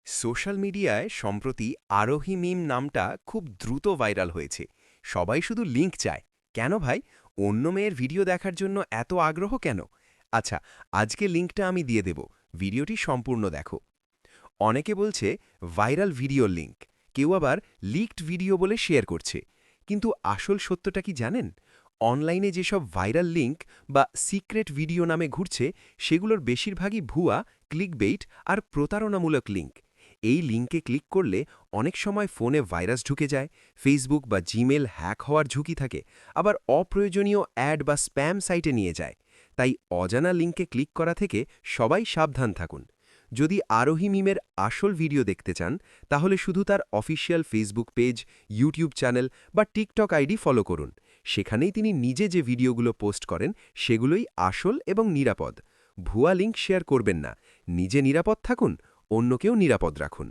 Social মিডিয়ায় সম্প্রতি আরোহী মিম নামটা খুব দ্রুত ভাইরাল হয়েছে। সবাই শুধু লিংক চায়। কেন ভাই? অন্য মেয়ের ভিডিও দেখার জন্য এত আগ্রহ কেন? আচ্ছা, আজকে লিংকটা আমি দিয়ে দেব। ভিডিওটি সম্পূর্ণ দেখো। অনেকে বলছে ভাইরাল ভিডিও লিংক, কেউ আবার লিকড ভিডিও বলে শেয়ার করছে। কিন্তু আসল সত্যটা কি জানেন? অনলাইনে যেসব ভাইরাল লিংক বা সিক্রেট ভিডিও নামে ঘুরছে, সেগুলোর বেশিরভাগই ভুয়া, ক্লিকবেইট আর প্রতারণামূলক লিংক। এই লিংকে ক্লিক করলে অনেক সময় ফোনে ভাইরাস ঢুকে যায়, ফেসবুক বা জিমেল হ্যাক হওয়ার ঝুঁকি থাকে, আবার অপ্রয়োজনীয় অ্যাড বা স্প্যাম সাইটে নিয়ে যায়। তাই অজানা লিংকে ক্লিক করা থেকে সবাই সাবধান থাকুন। যদি আরোহী মিমের আসল ভিডিও দেখতে চান, তাহলে শুধু তার official Facebook page, YouTube channel বা টিকটক আইডি ফলো করুন। সেখানেই তিনি নিজে যে ভিডিওগুলো পোস্ট করেন, সেগুলোই আসল এবং নিরাপদ। ভুয়া লিংক শেয়ার করবেন না। নিজে নিরাপদ থাকুন, অন্যকেও নিরাপদ রাখুন।